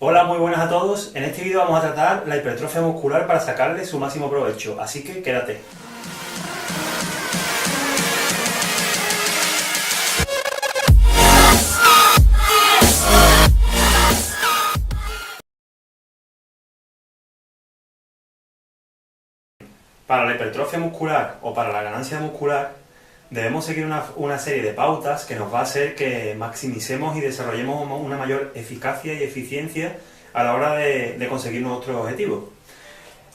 Hola, muy buenas a todos. En este vídeo vamos a tratar la hipertrofia muscular para sacarle su máximo provecho, así que quédate. Para la hipertrofia muscular o para la ganancia muscular debemos seguir una serie de pautas que nos va a hacer que maximicemos y desarrollemos una mayor eficacia y eficiencia a la hora de conseguir nuestros objetivos.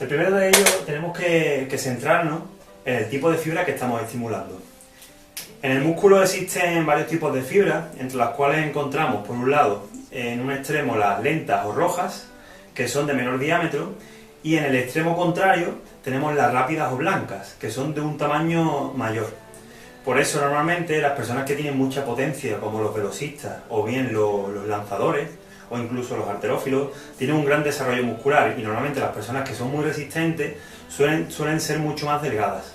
El primero de ellos tenemos que centrarnos en el tipo de fibra que estamos estimulando. En el músculo existen varios tipos de fibras, entre las cuales encontramos, por un lado, en un extremo las lentas o rojas, que son de menor diámetro, y en el extremo contrario tenemos las rápidas o blancas, que son de un tamaño mayor. Por eso normalmente las personas que tienen mucha potencia, como los velocistas o bien los lanzadores, o incluso los halterófilos, tienen un gran desarrollo muscular, y normalmente las personas que son muy resistentes suelen ser mucho más delgadas.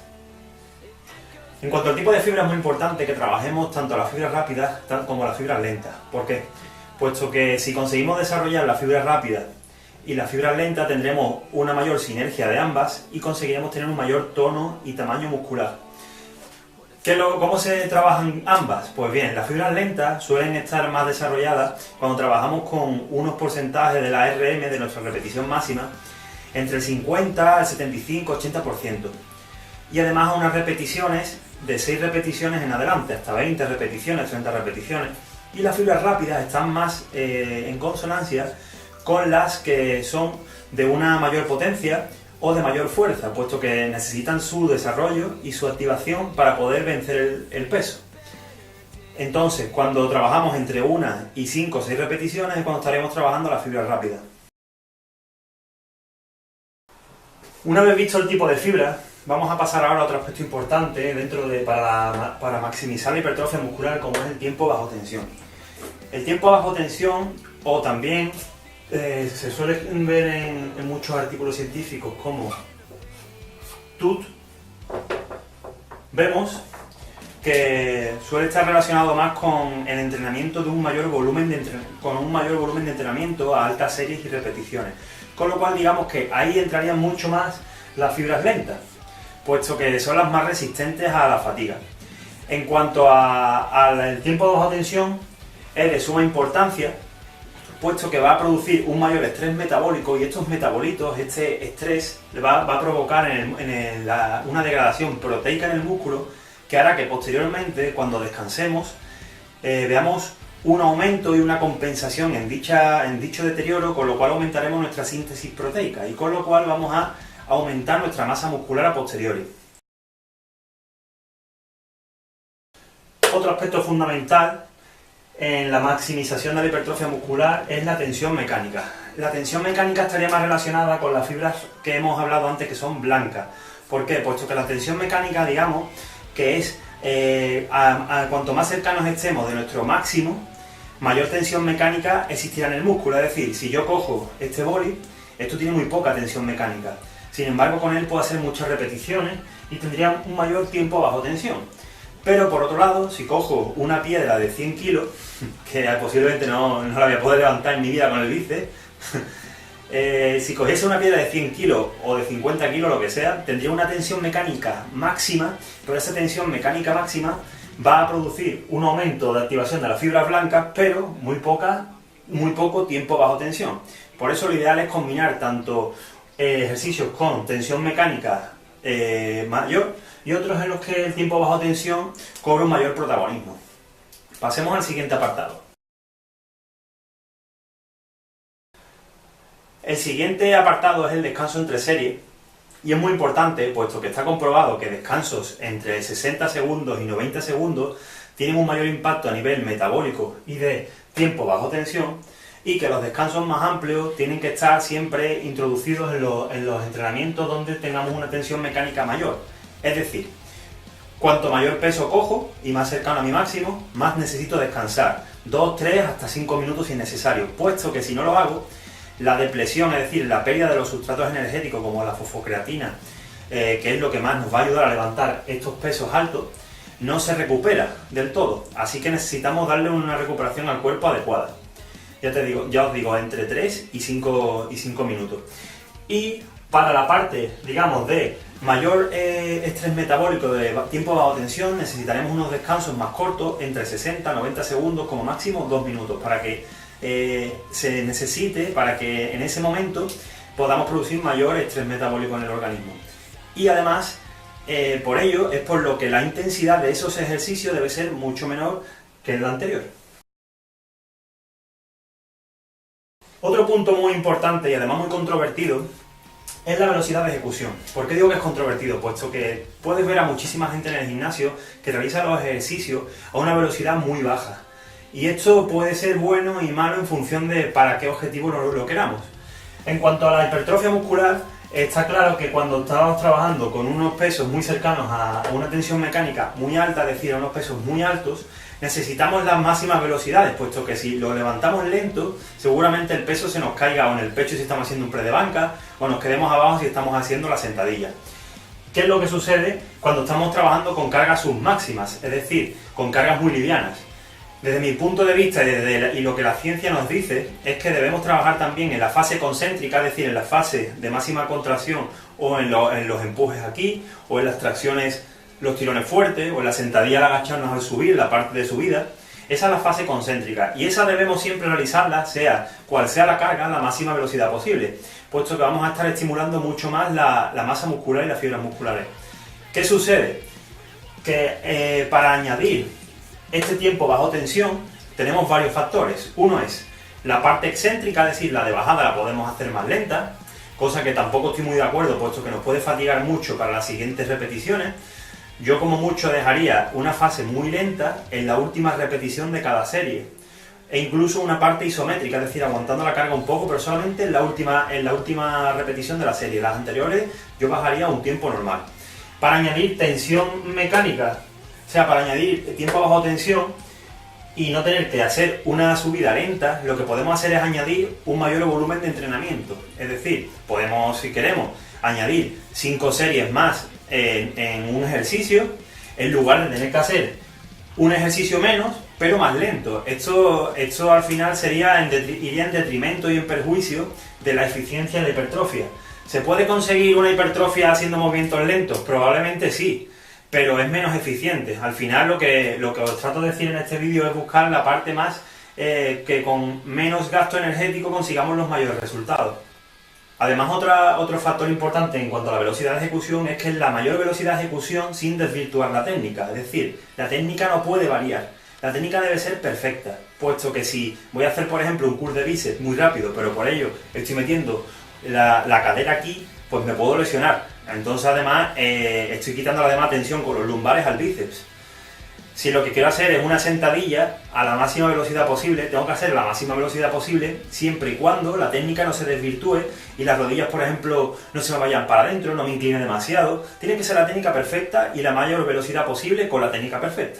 En cuanto al tipo de fibra, es muy importante que trabajemos tanto las fibras rápidas como las fibras lentas. ¿Por qué? Puesto que si conseguimos desarrollar las fibras rápidas y las fibras lentas, tendremos una mayor sinergia de ambas y conseguiremos tener un mayor tono y tamaño muscular. ¿Cómo se trabajan ambas? Pues bien, las fibras lentas suelen estar más desarrolladas cuando trabajamos con unos porcentajes de la RM, de nuestra repetición máxima, entre el 50 al 75, 80%. Y además a unas repeticiones de 6 repeticiones en adelante, hasta 20 repeticiones, 30 repeticiones. Y las fibras rápidas están más en consonancia con las que son de una mayor potencia o de mayor fuerza, puesto que necesitan su desarrollo y su activación para poder vencer el peso. Entonces, cuando trabajamos entre 1 y 5 o 6 repeticiones es cuando estaremos trabajando las fibras rápidas. Una vez visto el tipo de fibra, vamos a pasar ahora a otro aspecto importante para maximizar la hipertrofia muscular, como es el tiempo bajo tensión. El tiempo bajo tensión, o también se suele ver en muchos artículos científicos como TUT, vemos que suele estar relacionado más con el entrenamiento de un mayor volumen de entrenamiento a altas series y repeticiones. Con lo cual, digamos que ahí entrarían mucho más las fibras lentas, puesto que son las más resistentes a la fatiga. En cuanto al tiempo bajo tensión, es de suma importancia, puesto que va a producir un mayor estrés metabólico, y estos metabolitos, este estrés, va a provocar una degradación proteica en el músculo, que hará que posteriormente, cuando descansemos, veamos un aumento y una compensación en dicho deterioro, con lo cual aumentaremos nuestra síntesis proteica, y con lo cual vamos a aumentar nuestra masa muscular a posteriori. Otro aspecto fundamental en la maximización de la hipertrofia muscular es la tensión mecánica. La tensión mecánica estaría más relacionada con las fibras que hemos hablado antes, que son blancas. ¿Por qué? Puesto que la tensión mecánica, digamos, que es cuanto más cercanos estemos de nuestro máximo, mayor tensión mecánica existirá en el músculo. Es decir, si yo cojo este boli, esto tiene muy poca tensión mecánica. Sin embargo, con él puedo hacer muchas repeticiones y tendría un mayor tiempo bajo tensión. Pero por otro lado, si cojo una piedra de 100 kilos, que posiblemente no la voy a poder levantar en mi vida con el bíceps, si cogiese una piedra de 100 kilos o de 50 kilos, lo que sea, tendría una tensión mecánica máxima, pero esa tensión mecánica máxima va a producir un aumento de activación de las fibras blancas, pero muy poco tiempo bajo tensión. Por eso lo ideal es combinar tanto ejercicios con tensión mecánica mayor y otros en los que el tiempo bajo tensión cobra un mayor protagonismo. Pasemos al siguiente apartado. El siguiente apartado es el descanso entre series, y es muy importante, puesto que está comprobado que descansos entre 60 segundos y 90 segundos tienen un mayor impacto a nivel metabólico y de tiempo bajo tensión, y que los descansos más amplios tienen que estar siempre introducidos en los entrenamientos donde tengamos una tensión mecánica mayor. Es decir, cuanto mayor peso cojo y más cercano a mi máximo, más necesito descansar, 2, 3, hasta 5 minutos si es necesario, puesto que si no lo hago, la depresión, es decir, la pérdida de los sustratos energéticos como la fosfocreatina, que es lo que más nos va a ayudar a levantar estos pesos altos, no se recupera del todo, así que necesitamos darle una recuperación al cuerpo adecuada. ya os digo, entre 3 y 5 minutos. Y para la parte, digamos, de mayor estrés metabólico de tiempo bajo tensión, necesitaremos unos descansos más cortos, entre 60 y 90 segundos, como máximo 2 minutos, para que se necesite, para que en ese momento podamos producir mayor estrés metabólico en el organismo. Y además, por ello, es por lo que la intensidad de esos ejercicios debe ser mucho menor que en la anterior. Otro punto muy importante y además muy controvertido es la velocidad de ejecución. ¿Por qué digo que es controvertido? Puesto que puedes ver a muchísima gente en el gimnasio que realiza los ejercicios a una velocidad muy baja. Y esto puede ser bueno y malo en función de para qué objetivo lo queramos. En cuanto a la hipertrofia muscular, está claro que cuando estamos trabajando con unos pesos muy cercanos a una tensión mecánica muy alta, es decir, a unos pesos muy altos, necesitamos las máximas velocidades, puesto que si lo levantamos lento, seguramente el peso se nos caiga o en el pecho si estamos haciendo un press de banca, o nos quedemos abajo si estamos haciendo la sentadilla. ¿Qué es lo que sucede cuando estamos trabajando con cargas submáximas? Es decir, con cargas muy livianas. Desde mi punto de vista y lo que la ciencia nos dice es que debemos trabajar también en la fase concéntrica, es decir, en la fase de máxima contracción o en los empujes aquí, o en las tracciones, los tirones fuertes, o en la sentadilla al agacharnos al subir, la parte de subida. Esa es la fase concéntrica y esa debemos siempre realizarla, sea cual sea la carga, a la máxima velocidad posible, puesto que vamos a estar estimulando mucho más la masa muscular y las fibras musculares. ¿Qué sucede? Que para añadir este tiempo bajo tensión tenemos varios factores. Uno es la parte excéntrica, es decir, la de bajada la podemos hacer más lenta, cosa que tampoco estoy muy de acuerdo, puesto que nos puede fatigar mucho para las siguientes repeticiones. Yo como mucho dejaría una fase muy lenta en la última repetición de cada serie, e incluso una parte isométrica, es decir, aguantando la carga un poco, pero solamente en la última repetición de la serie. Las anteriores yo bajaría a un tiempo normal. Para añadir tensión mecánica, o sea, para añadir tiempo bajo tensión y no tener que hacer una subida lenta, lo que podemos hacer es añadir un mayor volumen de entrenamiento. Es decir, podemos, si queremos, añadir 5 series más en un ejercicio, en lugar de tener que hacer un ejercicio menos, pero más lento. Esto al final iría en detrimento y en perjuicio de la eficiencia de la hipertrofia. ¿Se puede conseguir una hipertrofia haciendo movimientos lentos? Probablemente sí, pero es menos eficiente. Al final lo que os trato de decir en este vídeo es buscar la parte más que con menos gasto energético consigamos los mayores resultados. Además, otro factor importante en cuanto a la velocidad de ejecución es que es la mayor velocidad de ejecución sin desvirtuar la técnica. Es decir, la técnica no puede variar. La técnica debe ser perfecta, puesto que si voy a hacer, por ejemplo, un curl de bíceps muy rápido, pero por ello estoy metiendo la cadera aquí, pues me puedo lesionar. Entonces, además, estoy quitando la demás tensión con los lumbares al bíceps. Si lo que quiero hacer es una sentadilla a la máxima velocidad posible, tengo que hacer la máxima velocidad posible siempre y cuando la técnica no se desvirtúe y las rodillas, por ejemplo, no se me vayan para adentro, no me incline demasiado. Tiene que ser la técnica perfecta y la mayor velocidad posible con la técnica perfecta.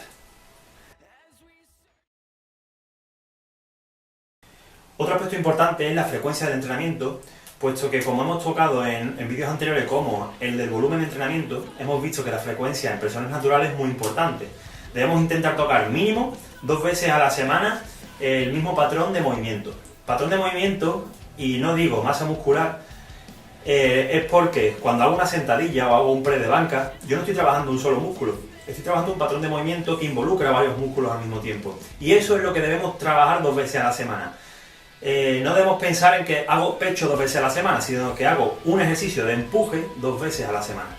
Otro aspecto importante es la frecuencia del entrenamiento, puesto que, como hemos tocado en vídeos anteriores como el del volumen de entrenamiento, hemos visto que la frecuencia en personas naturales es muy importante. Debemos intentar tocar mínimo 2 veces a la semana el mismo patrón de movimiento. Patrón de movimiento, y no digo masa muscular, es porque cuando hago una sentadilla o hago un press de banca, yo no estoy trabajando un solo músculo, estoy trabajando un patrón de movimiento que involucra varios músculos al mismo tiempo. Y eso es lo que debemos trabajar 2 veces a la semana. No debemos pensar en que hago pecho 2 veces a la semana, sino que hago un ejercicio de empuje 2 veces a la semana.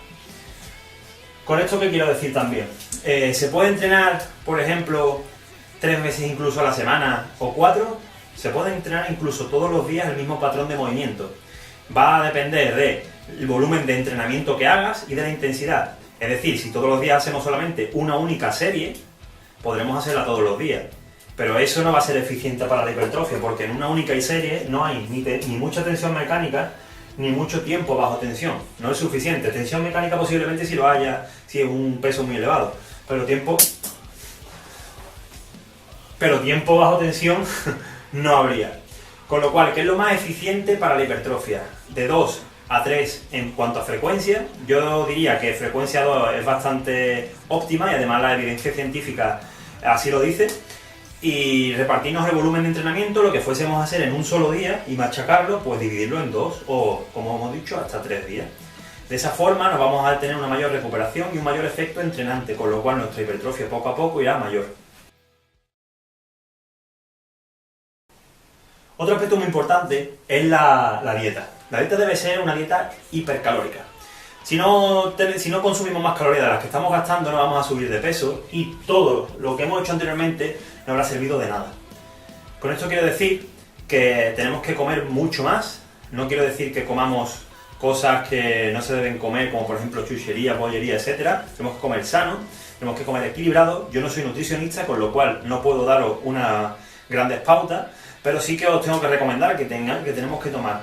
Con esto, ¿qué quiero decir también? ¿Se puede entrenar, por ejemplo, 3 veces incluso a la semana o 4? Se puede entrenar incluso todos los días el mismo patrón de movimiento. Va a depender del volumen de entrenamiento que hagas y de la intensidad. Es decir, si todos los días hacemos solamente una única serie, podremos hacerla todos los días. Pero eso no va a ser eficiente para la hipertrofia, porque en una única serie no hay ni mucha tensión mecánica, ni mucho tiempo bajo tensión. No es suficiente. Tensión mecánica posiblemente si lo haya, si es un peso muy elevado. Pero tiempo bajo tensión no habría. Con lo cual, ¿qué es lo más eficiente para la hipertrofia? De 2 a 3 en cuanto a frecuencia. Yo diría que frecuencia 2 es bastante óptima y además la evidencia científica así lo dice. y repartirnos el volumen de entrenamiento, lo que fuésemos a hacer en un solo día y machacarlo, pues dividirlo en 2 o, como hemos dicho, hasta 3 días. De esa forma nos vamos a tener una mayor recuperación y un mayor efecto entrenante, con lo cual nuestra hipertrofia poco a poco irá a mayor. Otro aspecto muy importante es la dieta. La dieta debe ser una dieta hipercalórica. Si no consumimos más calorías de las que estamos gastando, no vamos a subir de peso y todo lo que hemos hecho anteriormente no habrá servido de nada. Con esto quiero decir que tenemos que comer mucho más. No quiero decir que comamos cosas que no se deben comer, como por ejemplo chuchería, bollería, etc. Tenemos que comer sano, tenemos que comer equilibrado. Yo no soy nutricionista, con lo cual no puedo daros unas grandes pautas, pero sí que os tengo que recomendar que tenemos que tomar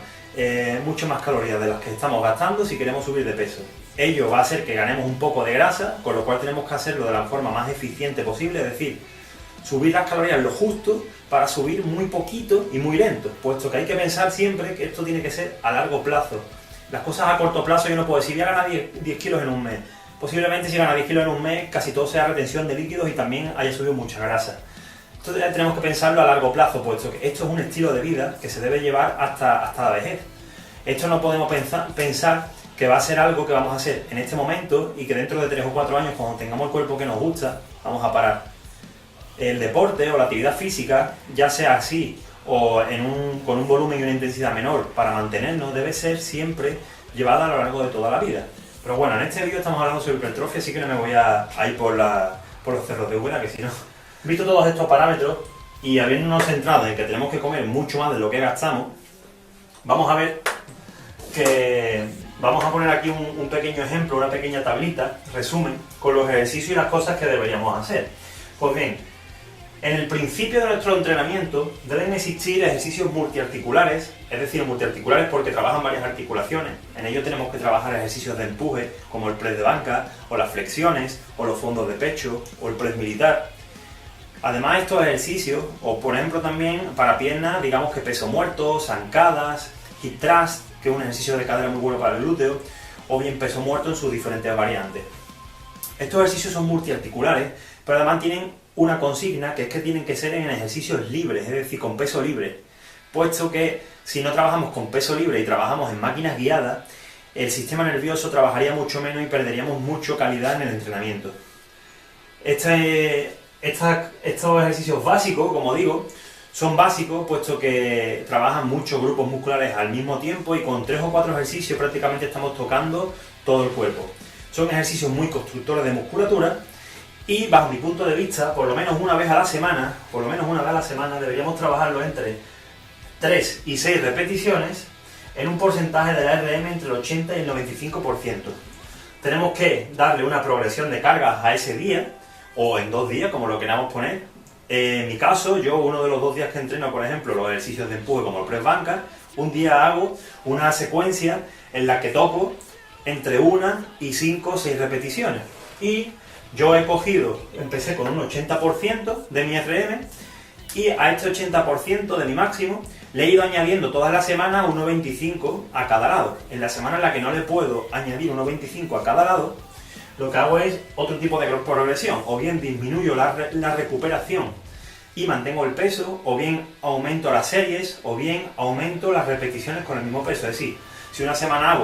mucho más calorías de las que estamos gastando si queremos subir de peso. Ello va a hacer que ganemos un poco de grasa, con lo cual tenemos que hacerlo de la forma más eficiente posible, es decir, subir las calorías lo justo para subir muy poquito y muy lento, puesto que hay que pensar siempre que esto tiene que ser a largo plazo. Las cosas a corto plazo yo no puedo decir, voy a ganar 10 kilos en un mes. Posiblemente si gana 10 kilos en un mes casi todo sea retención de líquidos y también haya subido mucha grasa. Entonces tenemos que pensarlo a largo plazo, puesto que esto es un estilo de vida que se debe llevar hasta la vejez. Esto no podemos pensar que va a ser algo que vamos a hacer en este momento y que dentro de 3 o 4 años, cuando tengamos el cuerpo que nos gusta, vamos a parar. El deporte o la actividad física, ya sea así o con un volumen y una intensidad menor para mantenernos, debe ser siempre llevada a lo largo de toda la vida. Pero bueno, en este vídeo estamos hablando sobre hipertrofia, así que no me voy a ir por los cerros de Úbeda, que si no... Visto todos estos parámetros y habiéndonos centrado en que tenemos que comer mucho más de lo que gastamos, vamos a ver que vamos a poner aquí un pequeño ejemplo, una pequeña tablita, resumen, con los ejercicios y las cosas que deberíamos hacer. Pues bien, en el principio de nuestro entrenamiento deben existir ejercicios multiarticulares, es decir, multiarticulares porque trabajan varias articulaciones. En ello tenemos que trabajar ejercicios de empuje, como el press de banca, o las flexiones, o los fondos de pecho, o el press militar. Además, estos ejercicios, o por ejemplo también para piernas, digamos que peso muerto, zancadas, hip thrust, que es un ejercicio de cadera muy bueno para el glúteo, o bien peso muerto en sus diferentes variantes. Estos ejercicios son multiarticulares, pero además tienen una consigna, que es que tienen que ser en ejercicios libres, es decir, con peso libre, puesto que si no trabajamos con peso libre y trabajamos en máquinas guiadas, el sistema nervioso trabajaría mucho menos y perderíamos mucho calidad en el entrenamiento. Estos ejercicios básicos, como digo, son básicos puesto que trabajan muchos grupos musculares al mismo tiempo y con 3 o 4 ejercicios prácticamente estamos tocando todo el cuerpo. Son ejercicios muy constructores de musculatura y bajo mi punto de vista, por lo menos una vez a la semana deberíamos trabajarlo entre 3 y 6 repeticiones en un porcentaje de la RM entre el 80 y el 95%. Tenemos que darle una progresión de cargas a ese día, o en 2 días, como lo queramos poner. En mi caso, yo uno de los 2 días que entreno, por ejemplo, los ejercicios de empuje como el press banca, un día hago una secuencia en la que toco entre 1 y 5 o 6 repeticiones. Y yo empecé con un 80% de mi RM y a este 80% de mi máximo le he ido añadiendo todas las semanas 1,25 a cada lado. En la semana en la que no le puedo añadir 1,25 a cada lado, lo que hago es otro tipo de progresión, o bien disminuyo la recuperación y mantengo el peso, o bien aumento las series, o bien aumento las repeticiones con el mismo peso. Es decir, si una semana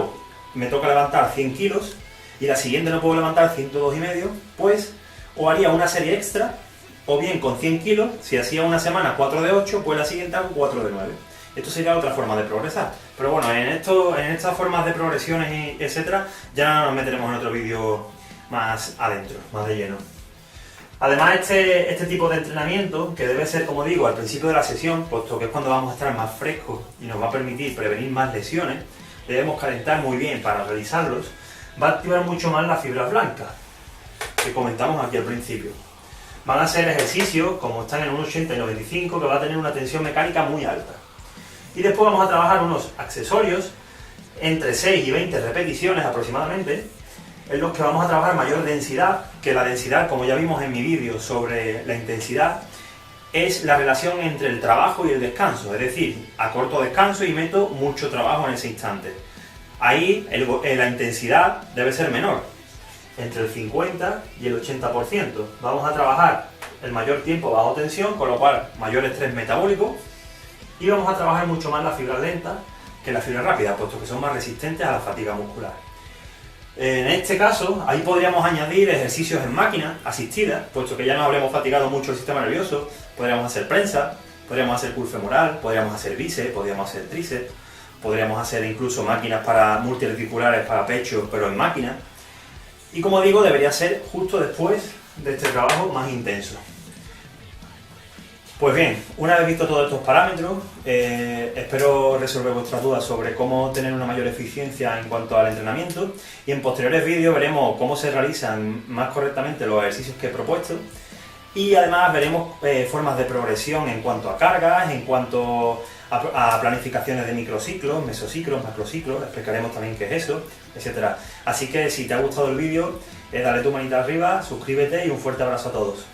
me toca levantar 100 kilos y la siguiente no puedo levantar 102,5, pues o haría una serie extra, o bien con 100 kilos, si hacía una semana 4 de 8, pues la siguiente hago 4 de 9. Esto sería otra forma de progresar. Pero bueno, en estas formas de progresiones y etcétera, ya nos meteremos en otro vídeo más adentro, más de lleno. Además, este tipo de entrenamiento, que debe ser, como digo, al principio de la sesión, puesto que es cuando vamos a estar más frescos y nos va a permitir prevenir más lesiones, debemos calentar muy bien para realizarlos, va a activar mucho más las fibras blancas, que comentamos aquí al principio. Van a ser ejercicios, como están en un 80 y 95, que va a tener una tensión mecánica muy alta. Y después vamos a trabajar unos accesorios, entre 6 y 20 repeticiones aproximadamente, en los que vamos a trabajar mayor densidad, que la densidad, como ya vimos en mi vídeo sobre la intensidad, es la relación entre el trabajo y el descanso, es decir, a corto descanso y meto mucho trabajo en ese instante. Ahí la intensidad debe ser menor, entre el 50 y el 80%. Vamos a trabajar el mayor tiempo bajo tensión, con lo cual mayor estrés metabólico, y vamos a trabajar mucho más las fibras lentas que las fibras rápidas, puesto que son más resistentes a la fatiga muscular. En este caso, ahí podríamos añadir ejercicios en máquina asistida, puesto que ya nos habremos fatigado mucho el sistema nervioso. Podríamos hacer prensa, podríamos hacer curl femoral, podríamos hacer bíceps, podríamos hacer tríceps, podríamos hacer incluso máquinas para multiarticulares para pecho, pero en máquina. Y como digo, debería ser justo después de este trabajo más intenso. Pues bien, una vez visto todos estos parámetros, espero resolver vuestras dudas sobre cómo tener una mayor eficiencia en cuanto al entrenamiento, y en posteriores vídeos veremos cómo se realizan más correctamente los ejercicios que he propuesto, y además veremos formas de progresión en cuanto a cargas, en cuanto a planificaciones de microciclos, mesociclos, macrociclos, explicaremos también qué es eso, etc. Así que si te ha gustado el vídeo, dale tu manita arriba, suscríbete y un fuerte abrazo a todos.